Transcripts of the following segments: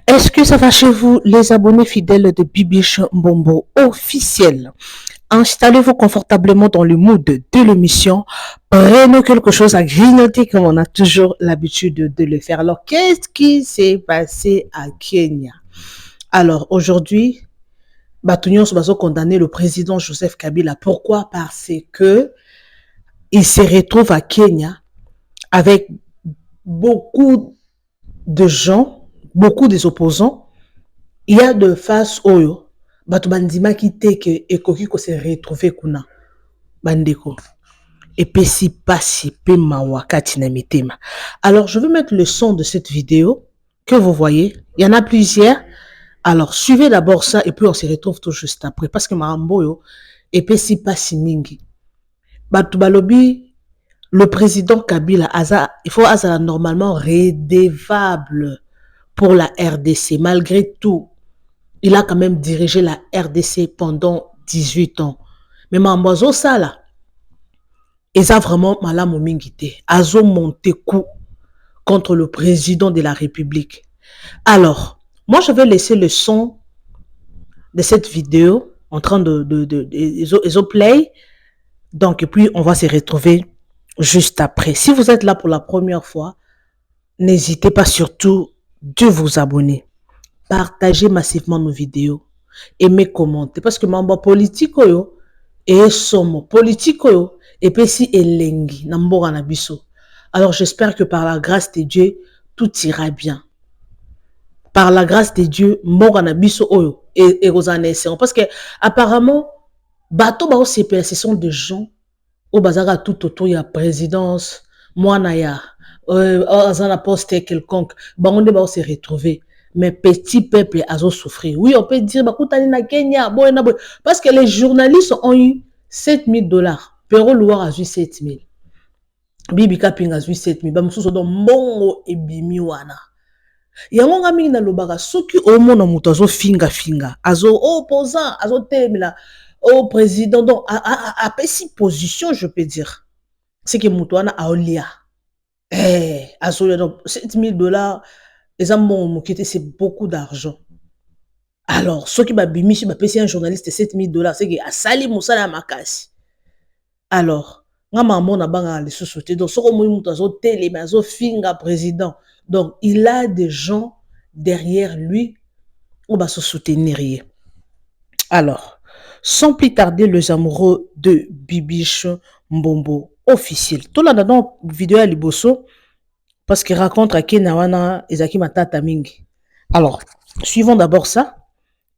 Est-ce que ça va chez vous, les abonnés fidèles de Bibiche Mbombo officiel? Installez-vous confortablement dans le mood de l'émission. Prenez quelque chose à grignoter comme on a toujours l'habitude de le faire. Alors, qu'est-ce qui s'est passé à Kenya? Alors, aujourd'hui, Batunion Sobazo condamné le président Joseph Kabila. Pourquoi? Parce que il se retrouve à Kenya avec beaucoup de gens, beaucoup des opposants. Il y a de face oyo bato bandima ki te ke ekoki ko se retrouver kuna bandeko epesi pasi pe mawakati na mitema. Alors je vais mettre le son de cette vidéo que vous voyez. Il y en a plusieurs. Alors suivez d'abord ça et puis on se retrouve tout juste après parce que marambo yo epesi pasi mingi. Bato balobi le président Kabila il faut azala normalement redevable pour la RDC malgré tout. Il a quand même dirigé la RDC pendant 18 ans. Mais Mambozo Sala, ils ont vraiment malamu mingité. Ils ont monté coup contre le président de la République. Alors, moi je vais laisser le son de cette vidéo en train ils ont play. Donc, et puis on va se retrouver juste après. Si vous êtes là pour la première fois, n'hésitez pas surtout de vous abonner. Partagez massivement nos vidéos. Aimez, commenter. Parce que mambo politique yo et somo politique yo et puis si elengi na mboka na biso. Alors j'espère que par la grâce de Dieu tout ira bien. Par la grâce de Dieu mboka na biso oyo et parce que apparemment bato ba OCPS ce sont des gens au bazaka tout autour ya présidence mwana ya azana poste quelconque bangonde ba se retrouver. Mais petit peuple a souffrir. Oui, on peut dire, na Kenya, parce que les journalistes ont eu $7,000. Pero Loire a eu 7,000. Bibi Kaping a eu 7,000. Bamoussou don mongo et bimi wana. Yango nga mingi na lobaka, soki omona muto azo finga, azo opposant, azo temela, au président, donc à pesi position, je peux dire. C'est que muto wana a olia. Azo donc $7,000. Les amants c'est beaucoup d'argent. Alors, ceux qui babimichi, un journaliste $7,000, c'est que a sali moussala makasi. Alors, nga maman na banga les sociétés. Donc, ce qu'on m'a dit, télé, mais finga président. Donc, il a des gens derrière lui où va se soutenir. Alors, sans plus tarder, les amoureux de Bibiche Mbombo officiel. Tout là dans vidéo à Liboso. Parce qu'il raconte à Kenawana et Zaki Matata Mingi. Alors, suivons d'abord ça.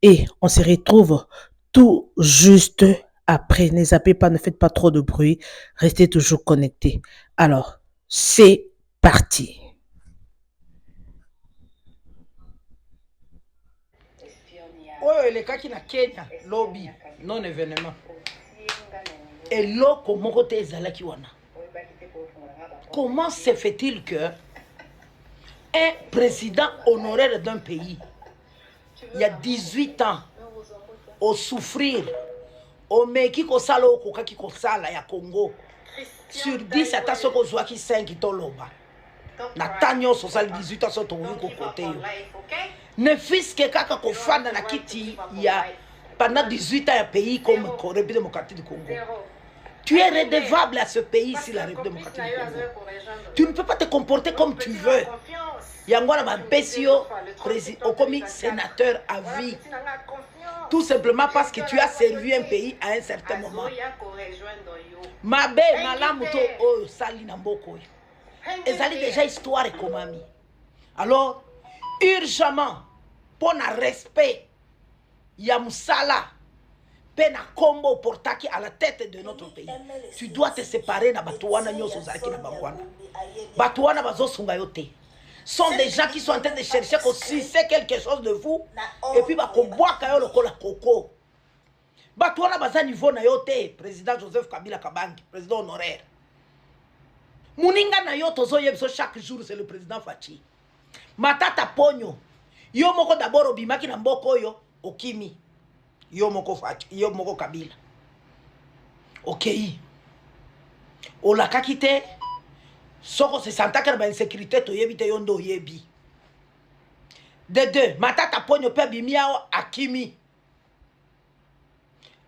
Et on se retrouve tout juste après. Ne zappez pas, ne faites pas trop de bruit. Restez toujours connectés. Alors, c'est parti. Oh, les cas qui na Kenya, lobby, non événement. Et là, comment côté Zalaki wana? Comment se fait-il que un président honoraire d'un pays, il y a 18 ans, au souffrir, au meki ko sala au koka ki ko sala ya Congo, sur 10 ata soko zwaki 5 toloba. Na tanyo so sala 18 ans so to ko côté yo. Ne fils que kaka ko fanda na kiti ya pendant 18 ans un pays comme République démocratique du Congo. Tu es redevable à ce pays ici, la République démocratique du Congo. Tu ne peux pas te comporter comme tu veux. Yangwana Bambesio, au commis sénateur à vie. Tout simplement parce que tu as servi un pays à un certain moment. Mabe, malamuto, oh, sali namboko. Et ça déjà histoire et komami. Alors, urgemment, pour un respect, Yamusala, Pena Kombo Portaki à la tête de notre pays. Tu dois te séparer na Batouana Nyoso Zaki na Bangwana. Batouana Bazo Sungayote. Sont des gens qui sont en train de chercher si c'est quelque chose de vous. Et puis Bakoboa Kayo Lokola Koko. Batouana Baza niveau na yote, président Joseph Kabila Kabangi, président honoraire. Muninga na yoto zo yebso chaque jour c'est le président Fachi. Matata Ponyo. Yo moko d'abord obimaki na mboko yo okimi. Yo moko Fachi, yo moko Kabila. OK. Ola kakite soko se santa ka ba insécurité to yebite yondo yebi. de deux matata ponyo pe bimiao akimi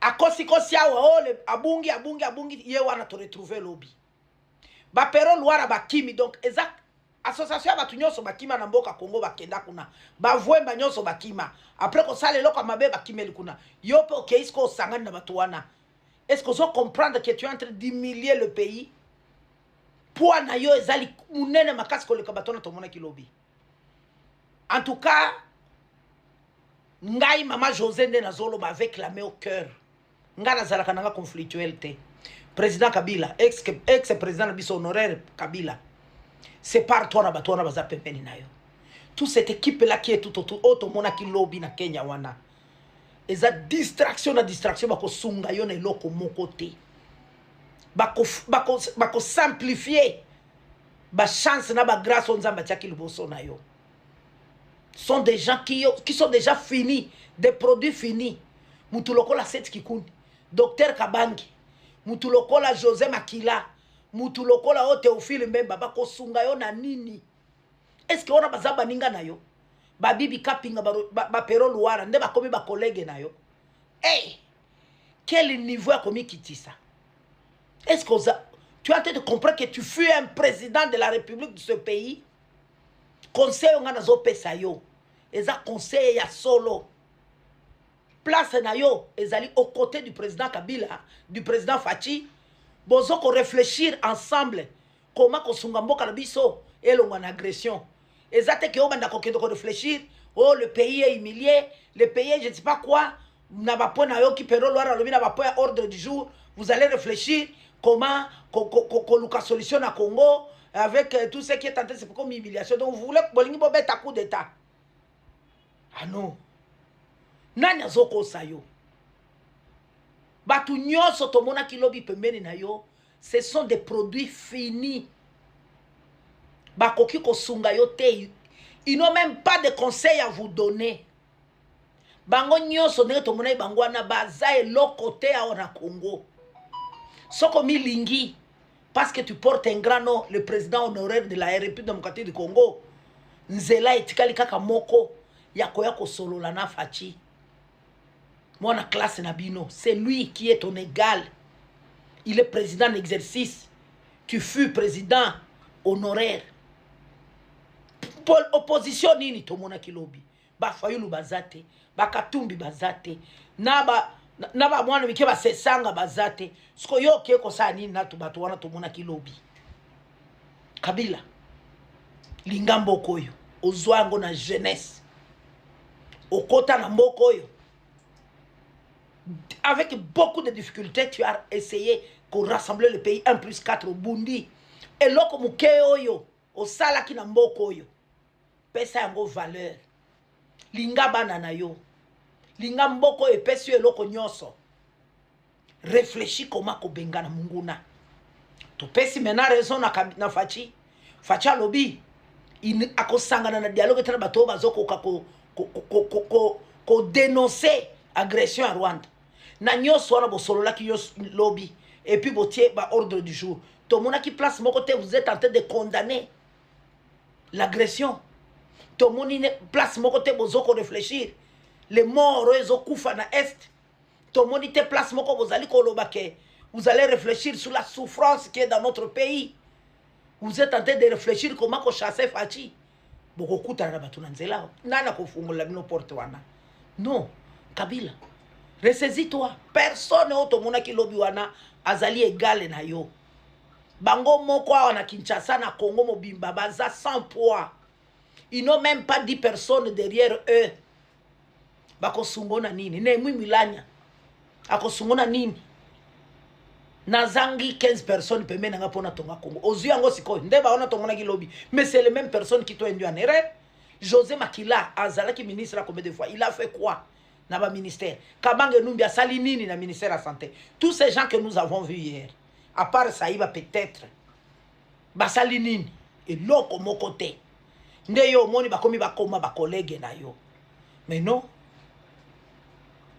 akosi kosi awa ole abungi ye wana to retrouver lobby ba pero luara bakimi donc exact association ba tunyoso bakima na mboka Congo bakenda kuna ba vwemba nyoso bakima après ko sale loko mabe bakimeli kuna yo pe okay isko sangana na batu wana est-ce que vous comprendre que tu es en train d'humilier le pays pour na yo ezali munene makasi ko le kabatona to mona kilobi en tout cas ngai mama José nde nazolo ba avec la main au cœur ngana zalaka nanga conflictualité président Kabila ex président na biso honoraire Kabila c'est par toi na batona baza pembeni na yo toute cette équipe là qui est tout autour auto mona ki lobby na Kenya wana eza distraction bako sunga yo na eloko moko te bako simplifier ba chance na ba grâce on nzamba tiaki liboso na yo sont des gens qui sont déjà finis des produits finis mutu lokola Seth Kikundi docteur Kabangi mutu lokola José Makila mutu lokola o Théophile Mbemba bako sunga yo na nini est-ce que on a bazaba ninga na yo ba bibi kapinga ba pero luara nde bakomi ba collègue na yo hey quel niveau a commis kitisa est-ce que tu as en train de comprendre que tu fus un président de la République de ce pays conseil on a nazo pesa yo eza conseil ya solo place na yo ezali aux côtés du président Kabila du président Fachi bozo ko réfléchir ensemble comment ko sunga mboka na biso elonga na agression ezate ke obanda ko kendo ko réfléchir oh le pays est humilié le pays je ne sais pas quoi na ba point na yo ki pero loira lobi na ba point ordre du jour vous allez réfléchir comment ko luka solution na Congo avec tout ce qui est tenté c'est comme humiliation donc vous voulez bolingi bo beta coup d'état ah non nani azoko sayo batu nyoso tomona ki lobi pembeni na yo ce sont des produits finis bakoki ko sunga yo te ils n'ont même pas de conseils à vous donner bango nyoso ndenge tomona bango wana baza eloko te awa na Congo soko milingi parce que tu portes un grand nom le président honoraire de la République démocratique du Congo nzela etikali kaka moko ya koya ko solola na Fachi mwana classe na bino c'est lui qui est ton égal il est président en exercice tu fus président honoraire pour opposition nini tomona kilobi ba fayulu bazate ba katumbi bazate na ba mwana mike ba sesanga bazate siko yo ke ko sa nini na tubatu wana tomona kilobi Kabila lingambo koyo ozwango na jeunesse okota na mboko yo avec beaucoup de difficultés tu as essayé de rassembler le pays 1 plus 4 au Bundi et loko muke oyo osala ki na mboko yo pesa yango valeur linga bana na yo linga mboko e pesi yo eloko nyoso réfléchis comment ko bengana munguna to pesi mena raison na Fachi alobi il akosangana na dialogue tena bato bazoko ko dénoncer agression à Rwanda na nyoso wana bosolola ki lobby et puis botier ba ordre du jour to mona ki place moko te vous êtes en train de condamner l'agression to moni place moko te bozoko réfléchir les morts ezo kufa na est to moni te place moko bozali ko loba ke vous allez réfléchir sur la souffrance qui est dans notre pays vous êtes en train de réfléchir comment ko chasser Fachi boko kuta na batuna nzela nana ko fungola bino porte wana non Kabila ressaisis-toi personne otomona ki lobi wana azali égal na yo bango moko wana Kinshasa na Congo mobimba baza sans poids ils n'ont même pas 10 personnes derrière eux bako sungona nini ne mwi milanya ako sungona nini nazangi 15 personnes pembeni nga pona tonga Congo ozu yango siko ndeba ona tomona ki lobi mais c'est les mêmes personnes qui t'ont induit en erreur José Makila azalaki ministre à combien de fois il a fait quoi na ba ministère Kabange Numbi asali nini na ministère de la santé tous ces gens que nous avons vus hier à part ça il va peut-être basali nini et loko moko te nde yo moni bakomi bakoma ba collègue na yo mais non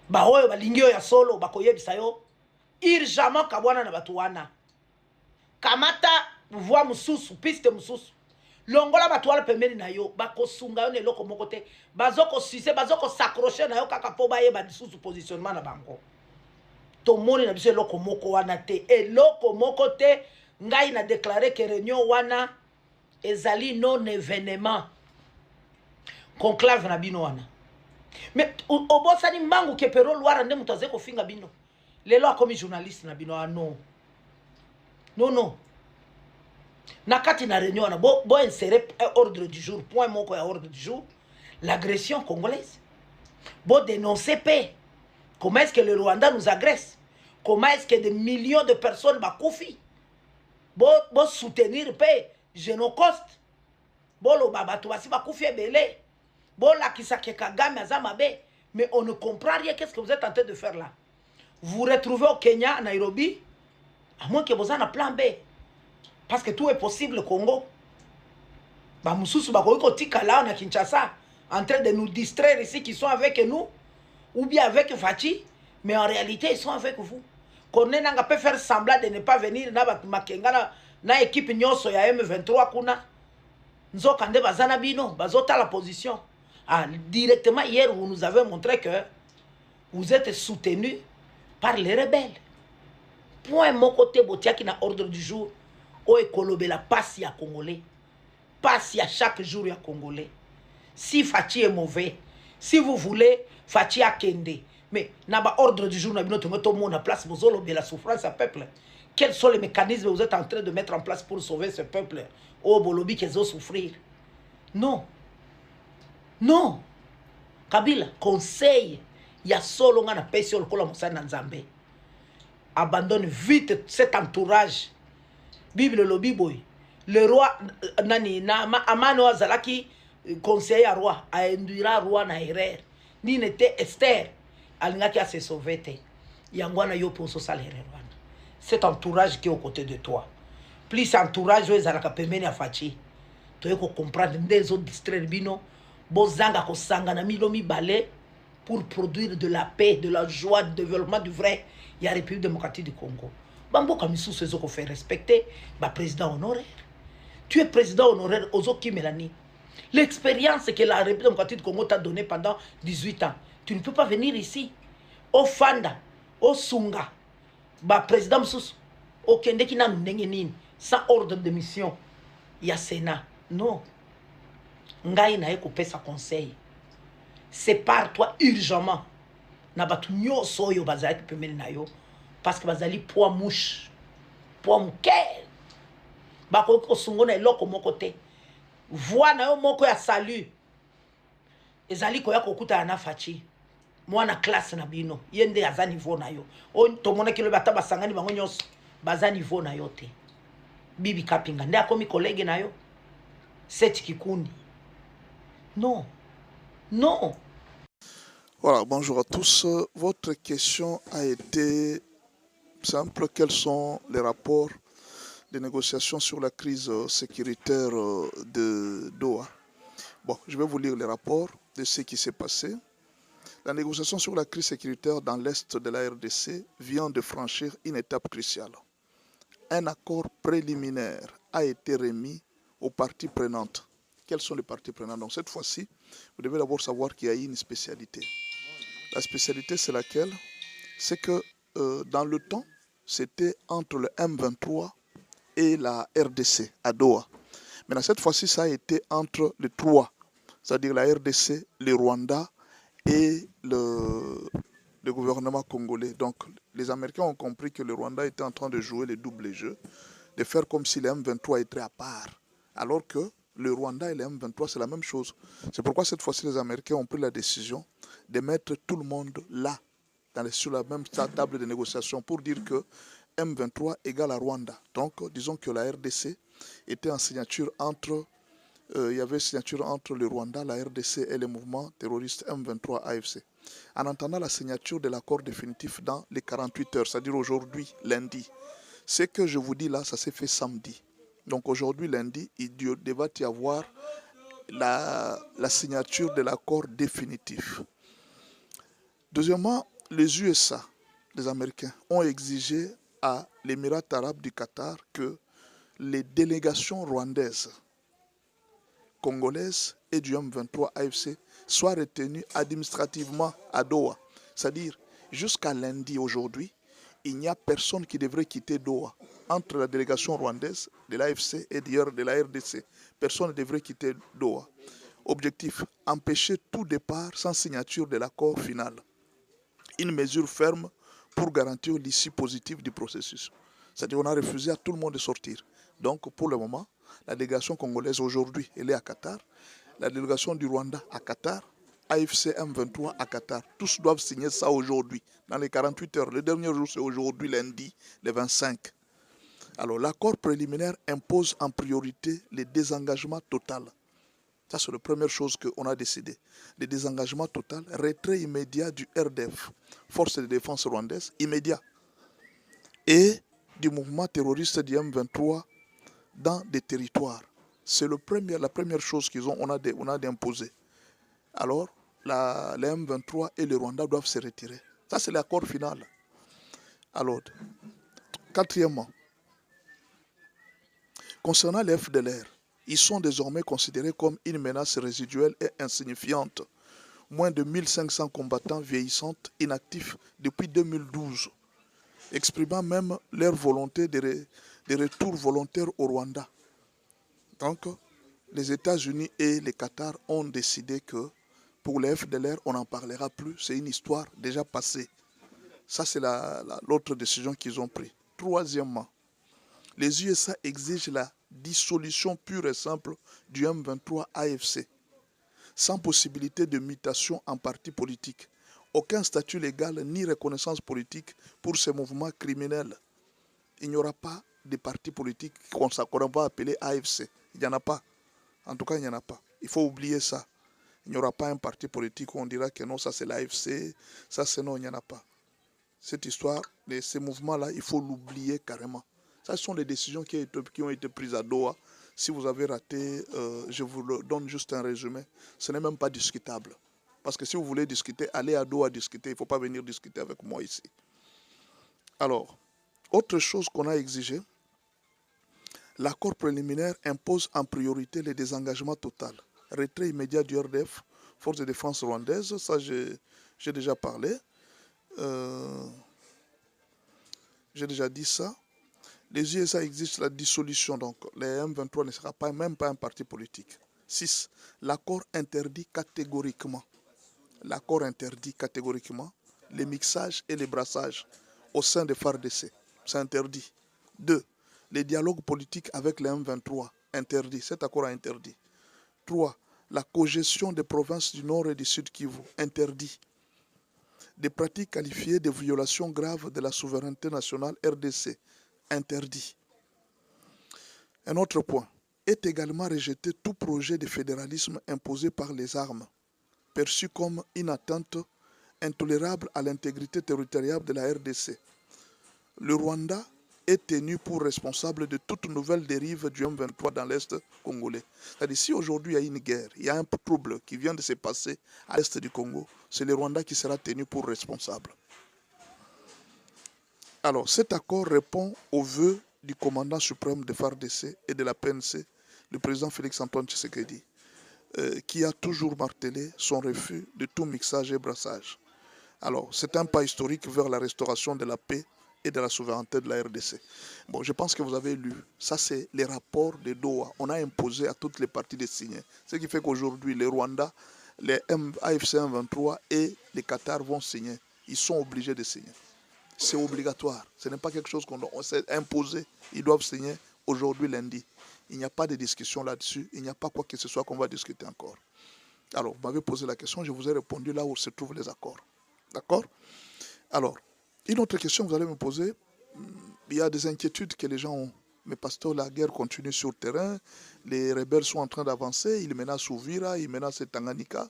ba oyo balingi yo ya solo bakoyebisa yo urgemment kabwana na batu wana kamata voie mususu piste mususu longola bato wana pembeni na yo bakosunga yo na eloko moko te bazokosuse bazokosacroche na yo kaka mpo bayeba lisusu positionnement na bango tomoni na biso eloko moko wana te eloko moko te ngai na déclaré que réunion wana ezali non événement conclave na bino wana mais obosani mbangu ke pero lwara nde moto azali kofinga bino lelo akomi journaliste na bino non non na kati na réunion wana bo insérer ordre du jour point moko ya ordre du jour l'agression congolaise bo dénoncer paix. Comment est-ce que le Rwanda nous agresse? Comment est-ce que des millions de personnes bakoufi? Bo soutenir paix génocoste bo lo babato basi bakoufi ebele bo la kisake Kagame azamabe. Mais on ne comprend rien. Qu'est-ce que vous êtes en train de faire là? Vous vous retrouvez au Kenya, à Nairobi, à moins que vous ayez un plan B. Parce que tout est possible au Congo. Bah, Moussous, bah, là, on a Kinshasa, en train de nous distraire ici, qui sont avec nous, ou bien avec Fachi, mais en réalité, ils sont avec vous. Qu'on peut faire semblant de ne pas venir na équipe nyonso ya M23 kuna. Nzokande bazana bino, bazota la position. Ah, directement hier, vous nous avez montré que vous êtes soutenu par les rebelles. Point mon côté botia qui na ordre du jour. O ekolobe la passe ya Congolais. Passe ya chaque jour ya Congolais. Si Fachi est mauvais, si vous voulez, Fachi a kende. Mais na ba ordre du jour, na bino tout le monde en place, vous avez la souffrance à peuple. Quels sont les mécanismes que vous êtes en train de mettre en place pour sauver ce peuple? Oh, bolobi qu'ils ont souffrir. Non. Non. Kabila, conseil, il y a solo nga na pesi olokola mosana nzambe. Abandonne vite cet entourage. Bible lobi boy. Le roi nani na amano azalaki conseiller à roi a induira roi na erreur. Ni n'était Esther alingaki a se sauver te. Yangwana yo pour so salaire roi. Cet entourage qui est aux côtés de toi. Plus entourage yo ezalaka pembeni afachi. Tu ko comprendre des autres distraire bino. Bozanga ko sanga na milo mibale pour produire de la paix, de la joie, du développement du vrai. Il y a la République démocratique du Congo. Bambo Kamissou se sont fait respecter. Bah président honoraire. Tu es président honoraire Ozoki Mélanie. L'expérience que la République démocratique du Congo t'a donnée pendant 18 ans. Tu ne peux pas venir ici. Au Fanda, au Sunga, bah président Moussous, au Kende qui n'a n'engenine, sans ordre de mission. Il y a Sénat. Non. Ngai na coupé sa conseil. Sépare-toi urgemment. Na batu nyoso yo bazali pemeli na yo parce que bazali poa mouche. Poa mouke. Bako ko sungo na eloko moko te. Voix na yo moko ya salut. Ezali ko ya kokuta na Fachi. Mwana classe na bino. Yende aza niveau na yo. O to mona kilo bata basangani bango nyoso. Baza niveau na yo te. Bibi Kapinga nde akomi collègue na yo. Seti kikundi. Non. Non. Voilà, bonjour à tous. Votre question a été simple. Quels sont les rapports des négociations sur la crise sécuritaire de Doha? Bon, je vais vous lire les rapports de ce qui s'est passé. La négociation sur la crise sécuritaire dans l'est de la RDC vient de franchir une étape cruciale. Un accord préliminaire a été remis aux parties prenantes. Quelles sont les parties prenantes? Donc cette fois-ci, vous devez d'abord savoir qu'il y a une spécialité. La spécialité, c'est laquelle? C'est que dans le temps, c'était entre le M23 et la RDC à Doha. Maintenant, cette fois-ci, ça a été entre les trois, c'est-à-dire la RDC, le Rwanda et le gouvernement congolais. Donc, les Américains ont compris que le Rwanda était en train de jouer le double jeu, de faire comme si le M23 était à part, alors que le Rwanda et le M23, c'est la même chose. C'est pourquoi cette fois-ci, les Américains ont pris la décision de mettre tout le monde là, sur la même table de négociation, pour dire que M23 égale à Rwanda. Donc, disons que la RDC était en signature entre, il y avait une signature entre le Rwanda, la RDC et le mouvement terroriste M23 AFC. En attendant la signature de l'accord définitif dans les 48 heures, c'est-à-dire aujourd'hui, lundi. Ce que je vous dis là, ça s'est fait samedi. Donc aujourd'hui, lundi, il devait y avoir la signature de l'accord définitif. Deuxièmement, les USA, les Américains, ont exigé à l'Émirat arabe du Qatar que les délégations rwandaises congolaise et du M23 AFC soient retenues administrativement à Doha. C'est-à-dire, jusqu'à lundi aujourd'hui, il n'y a personne qui devrait quitter Doha. Entre la délégation rwandaise de l'AFC et d'ailleurs de la RDC, personne ne devrait quitter Doha. Objectif, empêcher tout départ sans signature de l'accord final. Une mesure ferme pour garantir l'issue positive du processus. C'est-à-dire qu'on a refusé à tout le monde de sortir. Donc pour le moment, la délégation congolaise aujourd'hui, elle est à Qatar. La délégation du Rwanda à Qatar. AFC M23 à Qatar. Tous doivent signer ça aujourd'hui, dans les 48 heures. Le dernier jour, c'est aujourd'hui, lundi, le 25. Alors l'accord préliminaire impose en priorité le désengagement total. Ça, c'est la première chose qu'on a décidé. Le désengagement total, retrait immédiat du RDF, Force de défense rwandaise, immédiat. Et du mouvement terroriste du M23 dans des territoires. C'est la première chose on a d'imposer. Alors, le M23 et le Rwanda doivent se retirer. Ça, c'est l'accord final. Alors, quatrièmement, concernant les FDLR, ils sont désormais considérés comme une menace résiduelle et insignifiante. Moins de 1500 combattants vieillissants inactifs depuis 2012, exprimant même leur volonté de retour volontaire au Rwanda. Donc, les États-Unis et le Qatar ont décidé que pour les FDLR, on n'en parlera plus. C'est une histoire déjà passée. Ça, c'est l'autre décision qu'ils ont prise. Troisièmement, les USA exigent la dissolution pure et simple du M23 AFC, sans possibilité de mutation en parti politique. Aucun statut légal ni reconnaissance politique pour ces mouvements criminels. Il n'y aura pas de parti politique qu'on va appeler AFC. Il n'y en a pas. En tout cas, il n'y en a pas. Il faut oublier ça. Il n'y aura pas un parti politique où on dira que non, ça c'est l'AFC, ça c'est non, il n'y en a pas. Cette histoire, ces mouvements-là, il faut l'oublier carrément. Ça, ce sont des décisions qui ont été prises à Doha. Si vous avez raté, je vous le donne juste un résumé. Ce n'est même pas discutable. Parce que si vous voulez discuter, allez à Doha discuter. Il ne faut pas venir discuter avec moi ici. Alors, autre chose qu'on a exigé, l'accord préliminaire impose en priorité le désengagement total. Retrait immédiat du RDF, Force de défense rwandaise, ça j'ai déjà parlé. J'ai déjà dit ça. Les USA exigent la dissolution, donc les M23 ne sera même pas un parti politique. 6. L'accord interdit catégoriquement les mixages et les brassages au sein des FARDC. C'est interdit. 2. Les dialogues politiques avec les M23, interdit. Cet accord a interdit. 3. La cogestion des provinces du Nord et du Sud Kivu, interdit. Des pratiques qualifiées de violations graves de la souveraineté nationale RDC, interdit. Un autre point, est également rejeté tout projet de fédéralisme imposé par les armes, perçu comme une atteinte intolérable à l'intégrité territoriale de la RDC. Le Rwanda est tenu pour responsable de toute nouvelle dérive du M23 dans l'Est congolais. C'est-à-dire, si aujourd'hui il y a une guerre, il y a un trouble qui vient de se passer à l'Est du Congo, c'est le Rwanda qui sera tenu pour responsable. Alors, cet accord répond aux vœux du commandant suprême de FARDC et de la PNC, le président Félix-Antoine Tshisekedi, qui a toujours martelé son refus de tout mixage et brassage. Alors, c'est un pas historique vers la restauration de la paix et de la souveraineté de la RDC. Bon, je pense que vous avez lu. Ça, c'est les rapports de Doha. On a imposé à toutes les parties de signer. Ce qui fait qu'aujourd'hui, les Rwanda, les AFC M23 et les Qatar vont signer. Ils sont obligés de signer. C'est obligatoire. Ce n'est pas quelque chose qu'on s'est imposé. Ils doivent signer aujourd'hui, lundi. Il n'y a pas de discussion là-dessus. Il n'y a pas quoi que ce soit qu'on va discuter encore. Alors, vous m'avez posé la question. Je vous ai répondu là où se trouvent les accords. D'accord? Alors, une autre question que vous allez me poser, il y a des inquiétudes que les gens ont. Mais pasteur, la guerre continue sur le terrain, les rebelles sont en train d'avancer, ils menacent Uvira, ils menacent Tanganyika.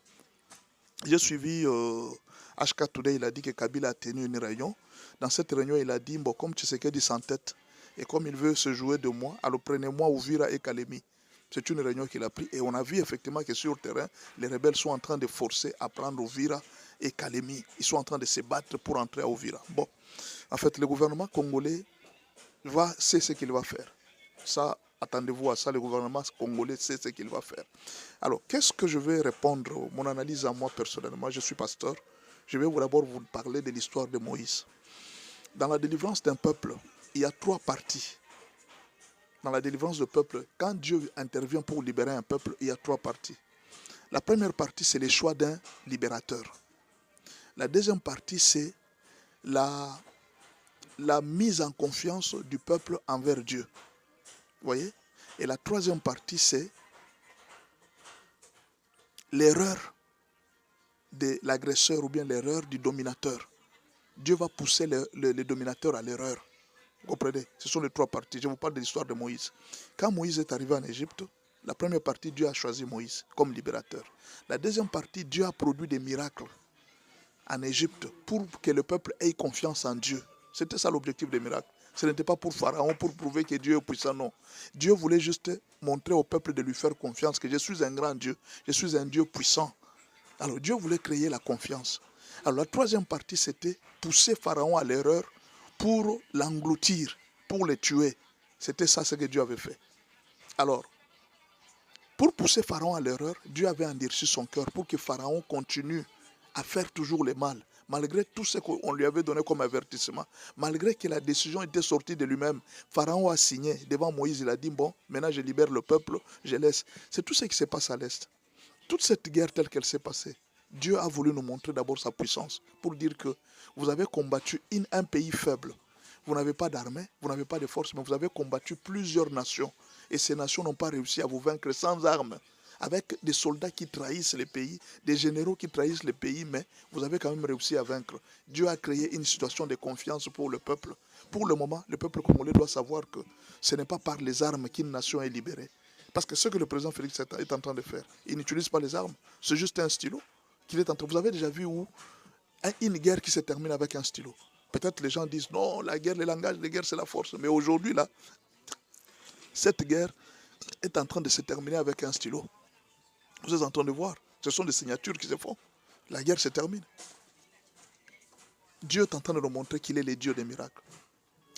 J'ai suivi HK Today, il a dit que Kabila a tenu une réunion. Dans cette réunion, il a dit, bon, comme Tshisekedi s'entête, et comme il veut se jouer de moi, alors prenez-moi Uvira et Kalemi. C'est une réunion qu'il a prise, et on a vu effectivement que sur le terrain, les rebelles sont en train de forcer à prendre Uvira et Kalemi. Ils sont en train de se battre pour entrer à Uvira. Bon, en fait, le gouvernement congolais sait ce qu'il va faire. Ça, Attendez-vous à ça, le gouvernement congolais sait ce qu'il va faire. Alors, qu'est-ce que je vais répondre? Mon analyse à moi personnellement, je suis pasteur. Je vais d'abord vous parler de l'histoire de Moïse. Dans la délivrance d'un peuple, il y a 3 parties. Dans la délivrance du peuple, quand Dieu intervient pour libérer un peuple, il y a 3 parties. La première partie, c'est le choix d'un libérateur. La deuxième partie, c'est la mise en confiance du peuple envers Dieu. Vous voyez? Et la troisième partie, c'est l'erreur de l'agresseur ou bien l'erreur du dominateur. Dieu va pousser le dominateur à l'erreur. Vous comprenez? Ce sont les 3 parties. Je vous parle de l'histoire de Moïse. Quand Moïse est arrivé en Égypte, la première partie, Dieu a choisi Moïse comme libérateur. La deuxième partie, Dieu a produit des miracles en Égypte pour que le peuple ait confiance en Dieu. C'était ça l'objectif des miracles. Ce n'était pas pour Pharaon, pour prouver que Dieu est puissant, non. Dieu voulait juste montrer au peuple de lui faire confiance, que je suis un grand Dieu, je suis un Dieu puissant. Alors Dieu voulait créer la confiance. Alors la troisième partie, c'était pousser Pharaon à l'erreur pour l'engloutir, pour le tuer. C'était ça ce que Dieu avait fait. Alors, pour pousser Pharaon à l'erreur, Dieu avait endurci son cœur pour que Pharaon continue à faire toujours le mal. Malgré tout ce qu'on lui avait donné comme avertissement, malgré que la décision était sortie de lui-même, Pharaon a signé devant Moïse, il a dit, bon, maintenant je libère le peuple, je laisse. C'est tout ce qui se passe à l'Est. Toute cette guerre telle qu'elle s'est passée, Dieu a voulu nous montrer d'abord sa puissance, pour dire que vous avez combattu un pays faible. Vous n'avez pas d'armée, vous n'avez pas de force, mais vous avez combattu plusieurs nations. Et ces nations n'ont pas réussi à vous vaincre sans armes, avec des soldats qui trahissent les pays, des généraux qui trahissent les pays, mais vous avez quand même réussi à vaincre. Dieu a créé une situation de confiance pour le peuple. Pour le moment, le peuple congolais doit savoir que ce n'est pas par les armes qu'une nation est libérée. Parce que ce que le président Félix est en train de faire, il n'utilise pas les armes, c'est juste un stylo qu'il est en train. Vous avez déjà vu où une guerre qui se termine avec un stylo? Peut-être les gens disent non, la guerre, le langage de guerre, c'est la force. Mais aujourd'hui, là, cette guerre est en train de se terminer avec un stylo. Vous êtes en train de voir, ce sont des signatures qui se font. La guerre se termine. Dieu est en train de nous montrer qu'il est le Dieu des miracles.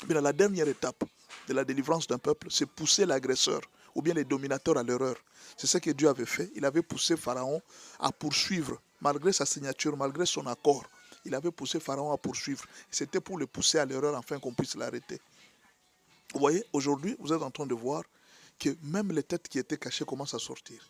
Mais la dernière étape de la délivrance d'un peuple, c'est pousser l'agresseur ou bien les dominateurs à l'erreur. C'est ce que Dieu avait fait. Il avait poussé Pharaon à poursuivre, malgré sa signature, malgré son accord. Il avait poussé Pharaon à poursuivre. C'était pour le pousser à l'erreur afin qu'on puisse l'arrêter. Vous voyez, aujourd'hui, vous êtes en train de voir que même les têtes qui étaient cachées commencent à sortir.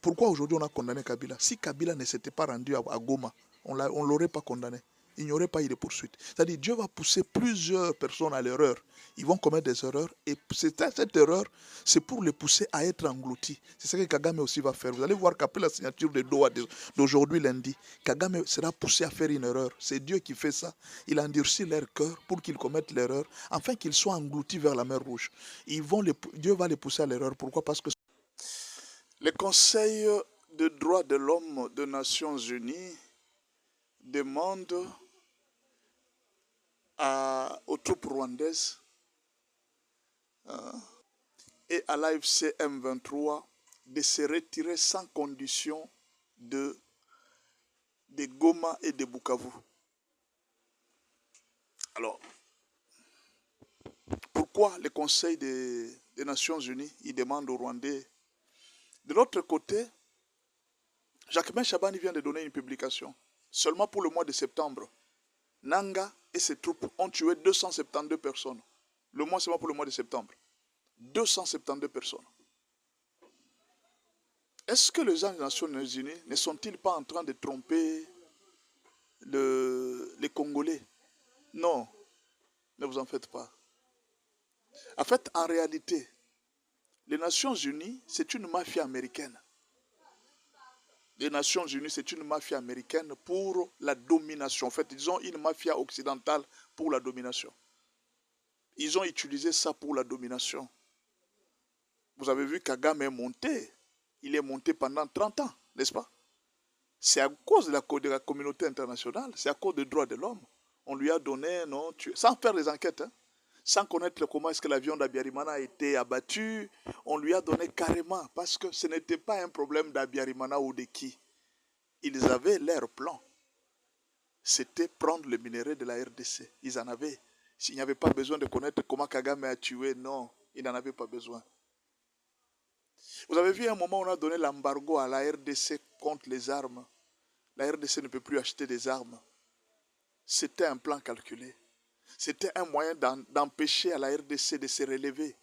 Pourquoi aujourd'hui on a condamné Kabila? Si Kabila ne s'était pas rendu à Goma, on ne l'aurait pas condamné. Il n'y aurait pas eu de poursuite. C'est-à-dire Dieu va pousser plusieurs personnes à l'erreur. Ils vont commettre des erreurs. Et cette erreur, c'est pour les pousser à être engloutis. C'est ce que Kagame aussi va faire. Vous allez voir qu'après la signature de Doha d'aujourd'hui lundi, Kagame sera poussé à faire une erreur. C'est Dieu qui fait ça. Il endurcit leur cœur pour qu'ils commettent l'erreur, afin qu'ils soient engloutis vers la mer Rouge. Dieu va les pousser à l'erreur. Pourquoi? Parce que le Conseil de droits de l'homme des Nations Unies demande aux troupes rwandaises et à l'AFC M23 de se retirer sans condition de Goma et de Bukavu. Alors, pourquoi le Conseil des Nations Unies il demande aux Rwandais? De l'autre côté, Jacquemain Chabani vient de donner une publication. Seulement pour le mois de septembre, Nanga et ses troupes ont tué 272 personnes. Le mois seulement pour le mois de septembre. 272 personnes. Est-ce que les gens des Nations Unies ne sont-ils pas en train de tromper les Congolais? Non, ne vous en faites pas. En fait, en réalité, les Nations Unies, c'est une mafia américaine. Les Nations Unies, c'est une mafia américaine pour la domination. En fait, ils ont une mafia occidentale pour la domination. Ils ont utilisé ça pour la domination. Vous avez vu Kagame est monté. Il est monté pendant 30 ans, n'est-ce pas? C'est à cause de la communauté internationale, c'est à cause des droits de l'homme. On lui a donné, non, sans faire les enquêtes, hein, sans connaître comment est-ce que l'avion d'Abiyarimana a été abattu, on lui a donné carrément, parce que ce n'était pas un problème d'Abiyarimana ou de qui. Ils avaient leur plan. C'était prendre le minerai de la RDC. Ils en avaient. S'il n'y avait pas besoin de connaître comment Kagame a tué, non. Il n'en avait pas besoin. Vous avez vu, à un moment, on a donné l'embargo à la RDC contre les armes. La RDC ne peut plus acheter des armes. C'était un plan calculé. C'était un moyen d'empêcher à la RDC de se relever.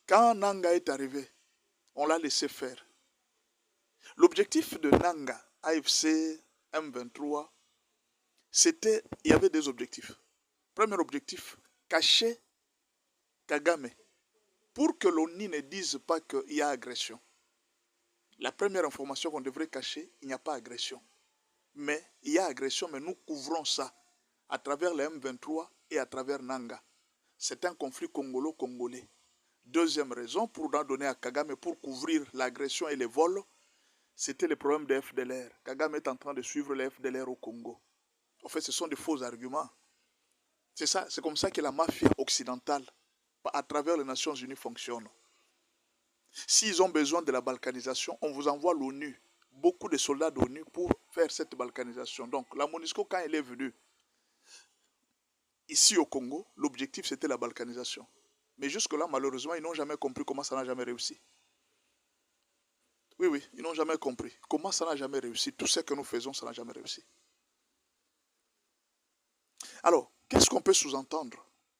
Quand Nanga est arrivé, on l'a laissé faire. L'objectif de Nanga, AFC, M23, c'était, il y avait deux objectifs. Premier objectif, cacher Kagame, pour que l'ONU ne dise pas qu'il y a agression. La première information qu'on devrait cacher, il n'y a pas agression. Mais il y a agression, mais nous couvrons ça à travers le M23 et à travers Nanga. C'est un conflit congolo-congolais. Deuxième raison, pour donner à Kagame, pour couvrir l'agression et les vols, c'était le problème des FDLR. Kagame est en train de suivre les FDLR au Congo. En fait, ce sont des faux arguments. C'est comme ça que la mafia occidentale, à travers les Nations Unies, fonctionne. S'ils ont besoin de la balkanisation, on vous envoie l'ONU, beaucoup de soldats d'ONU pour faire cette balkanisation. Donc, la MONUSCO, quand elle est venue ici au Congo, l'objectif c'était la balkanisation. Mais jusque-là, malheureusement, ils n'ont jamais compris comment ça n'a jamais réussi. Oui, ils n'ont jamais compris comment ça n'a jamais réussi. Tout ce que nous faisons, ça n'a jamais réussi. Alors, qu'est-ce qu'on peut sous-entendre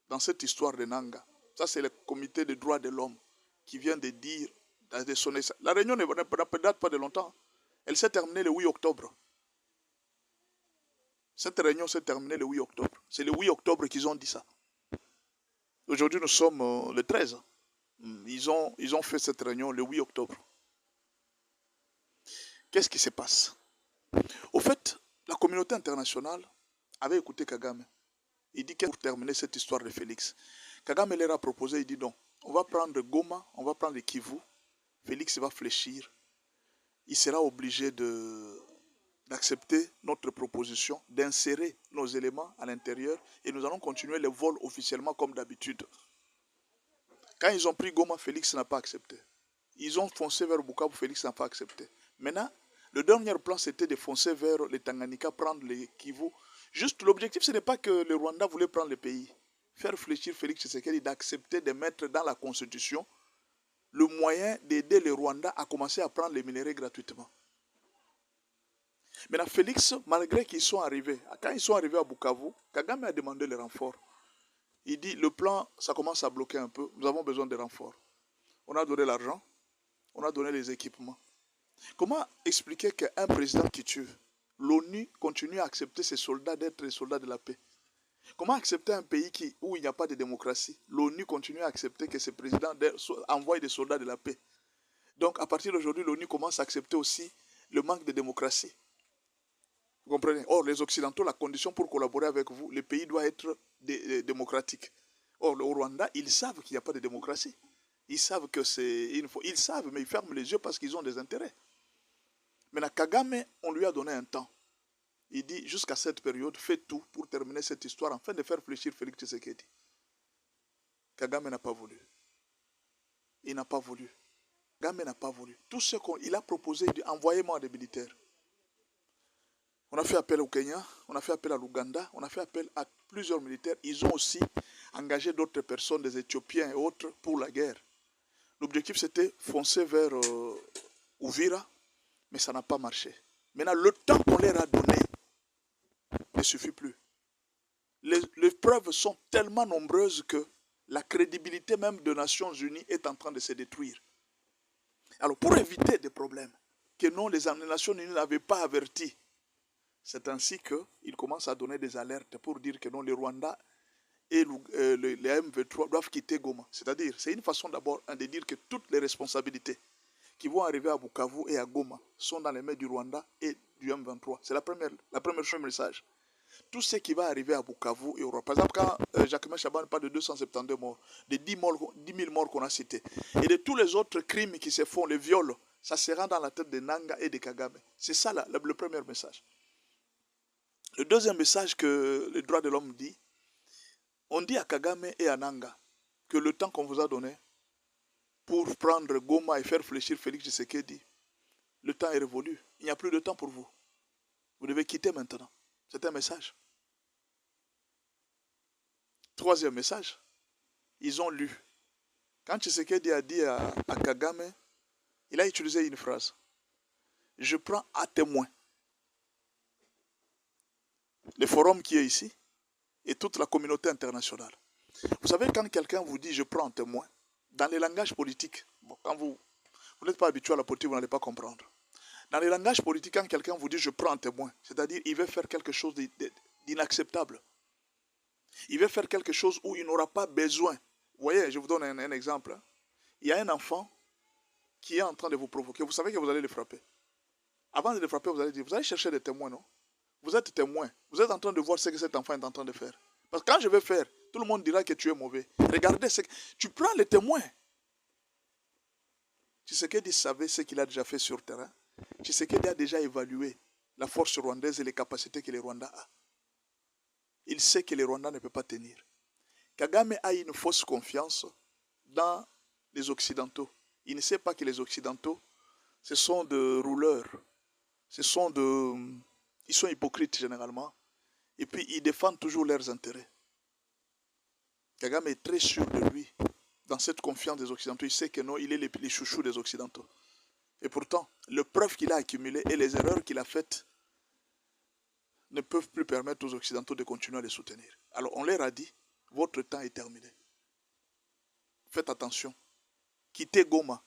dans cette histoire de Nanga? Ça, c'est le comité des droits de l'homme qui vient de dire, de sonner ça. La réunion ne date pas de longtemps. Elle s'est terminée le 8 octobre. Cette réunion s'est terminée le 8 octobre. C'est le 8 octobre qu'ils ont dit ça. Aujourd'hui, nous sommes le 13. Ils ont fait cette réunion le 8 octobre. Qu'est-ce qui se passe? Au fait, la communauté internationale avait écouté Kagame. Il dit que pour terminer cette histoire de Félix, Kagame leur a proposé, il dit non, on va prendre Goma, on va prendre Kivu, Félix va fléchir, il sera obligé d'accepter notre proposition, d'insérer nos éléments à l'intérieur et nous allons continuer le vol officiellement comme d'habitude. Quand ils ont pris Goma, Félix n'a pas accepté. Ils ont foncé vers Bukavu, Félix n'a pas accepté. Maintenant, le dernier plan, c'était de foncer vers les Tanganyika, prendre les Kivu. Juste, l'objectif, ce n'est pas que le Rwanda voulait prendre le pays. Faire fléchir Félix Tshisekedi d'accepter de mettre dans la Constitution le moyen d'aider le Rwanda à commencer à prendre les minéraux gratuitement. Maintenant, Félix, malgré qu'ils sont arrivés, quand ils sont arrivés à Bukavu, Kagame a demandé le renfort. Il dit, le plan, ça commence à bloquer un peu, nous avons besoin de renfort. On a donné l'argent, on a donné les équipements. Comment expliquer qu'un président qui tue, l'ONU continue à accepter ses soldats d'être les soldats de la paix? Comment accepter un pays où il n'y a pas de démocratie? L'ONU continue à accepter que ce président envoie des soldats de la paix. Donc, à partir d'aujourd'hui, l'ONU commence à accepter aussi le manque de démocratie. Vous comprenez? Or, les Occidentaux, la condition pour collaborer avec vous, le pays doit être démocratique. Or, au Rwanda, ils savent qu'il n'y a pas de démocratie. Ils savent que ils savent, mais ils ferment les yeux parce qu'ils ont des intérêts. Maintenant, Kagame, on lui a donné un temps. Il dit, jusqu'à cette période, fais tout pour terminer cette histoire, afin de faire fléchir Félix Tshisekedi. Kagame n'a pas voulu. Il n'a pas voulu. Kagame n'a pas voulu. Tout ce qu'il a proposé, il dit, envoyez-moi des militaires. On a fait appel au Kenya, on a fait appel à l'Ouganda, on a fait appel à plusieurs militaires. Ils ont aussi engagé d'autres personnes, des Éthiopiens et autres, pour la guerre. L'objectif, c'était foncer vers Uvira, mais ça n'a pas marché. Maintenant, le temps qu'on leur a donné ne suffit plus. Les preuves sont tellement nombreuses que la crédibilité même des Nations Unies est en train de se détruire. Alors, pour éviter des problèmes que non, les Nations Unies n'avaient pas avertis, c'est ainsi qu'ils commencent à donner des alertes pour dire que non, les Rwandais et les M23 doivent quitter Goma. C'est-à-dire, c'est une façon d'abord de dire que toutes les responsabilités qui vont arriver à Bukavu et à Goma sont dans les mains du Rwanda et du M23. C'est la première message. Tout ce qui va arriver à Bukavu et au Rwanda. Par exemple, quand Jacques Chaban parle de 270 morts, de 10 000 morts qu'on a cités, et de tous les autres crimes qui se font, les viols, ça sera dans la tête de Nanga et de Kagame. C'est ça le premier message. Le deuxième message que le droit de l'homme dit, on dit à Kagame et à Nanga que le temps qu'on vous a donné pour prendre Goma et faire fléchir Félix Tshisekedi, le temps est révolu. Il n'y a plus de temps pour vous. Vous devez quitter maintenant. C'est un message. Troisième message, ils ont lu. Quand Tshisekedi a dit à Kagame, il a utilisé une phrase. Je prends à témoin le forum qui est ici et toute la communauté internationale. Vous savez, quand quelqu'un vous dit je prends un témoin, dans les langages politiques, bon, quand vous n'êtes pas habitué à la politique, vous n'allez pas comprendre. Dans les langages politiques, quand quelqu'un vous dit je prends un témoin, c'est-à-dire il veut faire quelque chose d'inacceptable. Il veut faire quelque chose où il n'aura pas besoin. Vous voyez, je vous donne un exemple. Il y a un enfant qui est en train de vous provoquer. Vous savez que vous allez le frapper. Avant de le frapper, vous allez dire, vous allez chercher des témoins, non? Vous êtes témoin. Vous êtes en train de voir ce que cet enfant est en train de faire. Parce que quand je vais faire, tout le monde dira que tu es mauvais. Regardez, tu prends les témoins. Tshisekedi savait ce qu'il a déjà fait sur le terrain. Tshisekedi a déjà évalué la force rwandaise et les capacités que le Rwanda a. Il sait que le Rwanda ne peut pas tenir. Kagame a une fausse confiance dans les Occidentaux. Il ne sait pas que les Occidentaux, ce sont des rouleurs. Ils sont hypocrites généralement. Et puis ils défendent toujours leurs intérêts. Kagame est très sûr de lui. Dans cette confiance des Occidentaux, il sait que non, il est les chouchous des Occidentaux. Et pourtant, les preuves qu'il a accumulées et les erreurs qu'il a faites ne peuvent plus permettre aux Occidentaux de continuer à les soutenir. Alors on leur a dit, votre temps est terminé. Faites attention. Quittez Goma.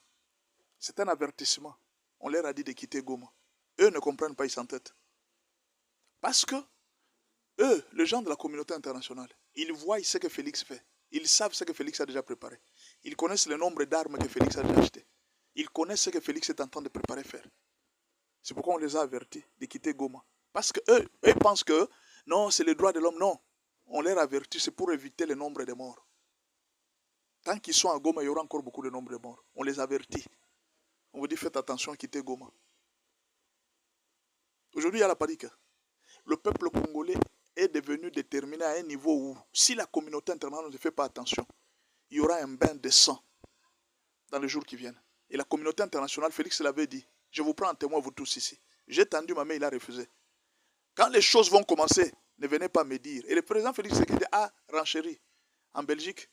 C'est un avertissement. On leur a dit de quitter Goma. Eux ne comprennent pas, ils s'entêtent. Parce que eux, les gens de la communauté internationale, ils voient ce que Félix fait. Ils savent ce que Félix a déjà préparé. Ils connaissent le nombre d'armes que Félix a déjà achetées. Ils connaissent ce que Félix est en train de préparer faire. C'est pourquoi on les a avertis de quitter Goma. Parce qu'eux pensent que non, c'est le droit de l'homme. Non, on les avertit, c'est pour éviter le nombre de morts. Tant qu'ils sont à Goma, il y aura encore beaucoup de nombre de morts. On les avertit. On vous dit, faites attention, quittez Goma. Aujourd'hui, il y a la panique. Le peuple congolais est devenu déterminé à un niveau où, si la communauté internationale ne fait pas attention, il y aura un bain de sang dans les jours qui viennent. Et la communauté internationale, Félix l'avait dit, je vous prends un témoin, vous tous ici. J'ai tendu ma main, il a refusé. Quand les choses vont commencer, ne venez pas me dire. Et le président Félix Tshisekedi a renchéri en Belgique.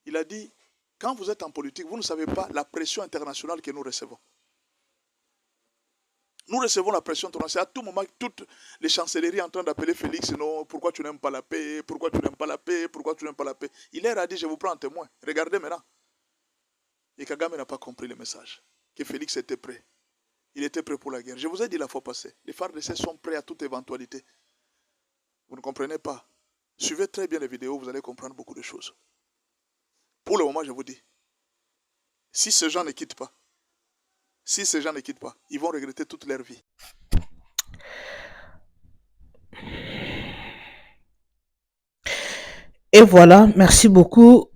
Il a dit, quand vous êtes en politique, vous ne savez pas la pression internationale que nous recevons. Nous recevons la pression internationale. À tout moment, toutes les chancelleries en train d'appeler Félix, non, pourquoi tu n'aimes pas la paix, pourquoi tu n'aimes pas la paix, pourquoi tu n'aimes pas la paix. Il leur a dit, je vous prends un témoin. Regardez maintenant. Et Kagame n'a pas compris le message. Que Félix était prêt. Il était prêt pour la guerre. Je vous ai dit la fois passée, les FARDC sont prêts à toute éventualité. Vous ne comprenez pas. Suivez très bien les vidéos, vous allez comprendre beaucoup de choses. Pour le moment, je vous dis, si ces gens ne quittent pas, ils vont regretter toute leur vie. Et voilà, merci beaucoup.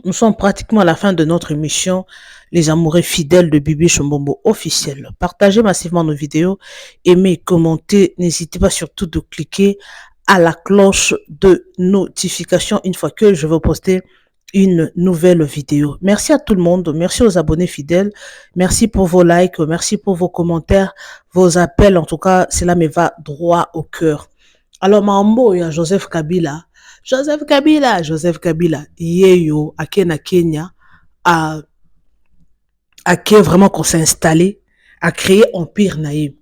Nous sommes pratiquement à la fin de notre émission, les amoureux fidèles de Bibi Chombombo officiel. Partagez massivement nos vidéos, aimez, commentez, n'hésitez pas surtout de cliquer à la cloche de notification une fois que je vais poster une nouvelle vidéo. Merci à tout le monde, merci aux abonnés fidèles, merci pour vos likes, merci pour vos commentaires, vos appels, en tout cas, cela me va droit au cœur. Alors, Mambo, il y a Joseph Kabila, yeyo, à Kenya, à vraiment qu'on s'est installé, à créer Empire Naïm.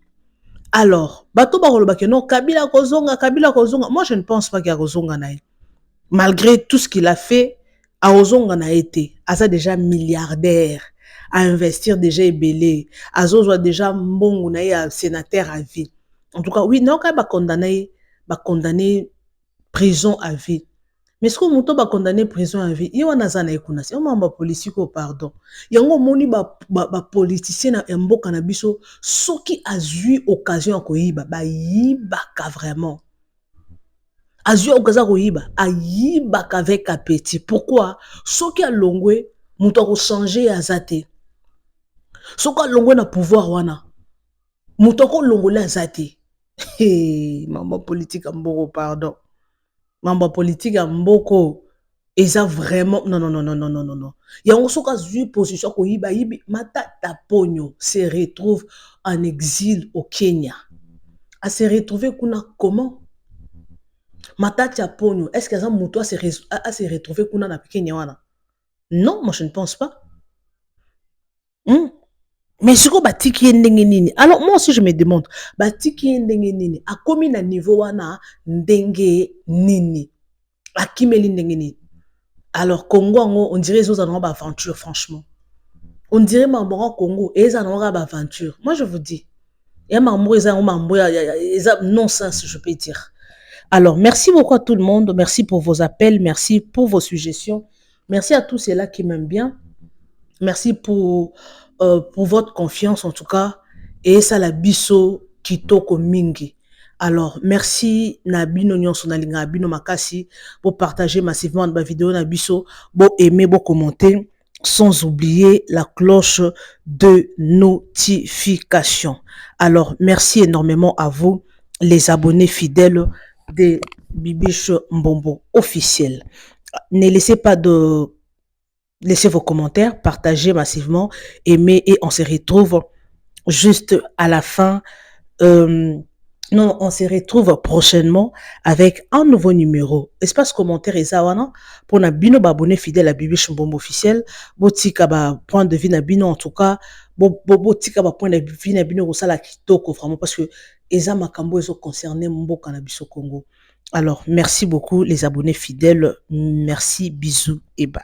Alors, bato ba non, Kabila kozonga. Moi, je ne pense pas qu'il y a kozonga naïm. Malgré tout ce qu'il a fait, à ozonga na été, à ça déjà milliardaire, à investir déjà ébélé, à zozo déjà mbongo na sénateur à vie. En tout cas, oui, non, quand condamné prison à vie. Mais ce que muto ba condamné prison à vie, il y a nazana ekuna, c'est un policier pardon. Yango moni ba politicien na mboka na biso, soki a eu occasion ko yiba, ba yiba ka vraiment. A eu occasion ko yiba, a yiba ka avec appétit. Pourquoi? Soki a longwe, muto ko changer azate. Soki a longwe na pouvoir wana, muto ko longole azate. Hey, maman politique mboko pardon. Mamba politique à Mboko, et ça vraiment non. Yango soka zui position ko yiba matata pogno se retrouve en exil au Kenya. A se retrouver kuna comment? Matati ya ponyo, est-ce que ça moto a se retrouver kuna na Kenya wana? Non, moi je ne pense pas. Mais siko batiki ye ndenge nini? Alors moi aussi je me demande, batiki ye ndenge nini? Akomi na niveau wana ndenge nini? Akimeli ndenge nini? Alors Congo on dirait ils ont ba aventure franchement. On dirait Mambo Congo et ils ont ba aventure. Moi je vous dis, il y a Mambo ils ont non-sens je peux dire. Alors merci beaucoup à tout le monde, merci pour vos appels, merci pour vos suggestions. Merci à tous ceux-là qui m'aiment bien. Merci pour votre confiance en tout cas. Et ça la biso kitoko mingi. Alors, merci Nabino Nyonso Nalinga Bino Makasi pour partager massivement ma vidéo Nabiso, pour aimer, pour commenter, sans oublier la cloche de notification. Alors, merci énormément à vous, les abonnés fidèles de Bibiche Mbombo officiel. Ne laissez pas de laissez vos commentaires, partagez massivement, aimez et on se retrouve juste à la fin. Non, on se retrouve prochainement avec un nouveau numéro. Espace commentaire et ça, pour na bino abonné fidèle à Bibi Chumbombo officiel, botika ba point de vue na bino en tout cas, botika ba point de vue na bino ça la kitoko vraiment parce que eza makambo ezo concerné mboka na biso Congo. Alors, merci beaucoup les abonnés fidèles. Merci, bisous et bye.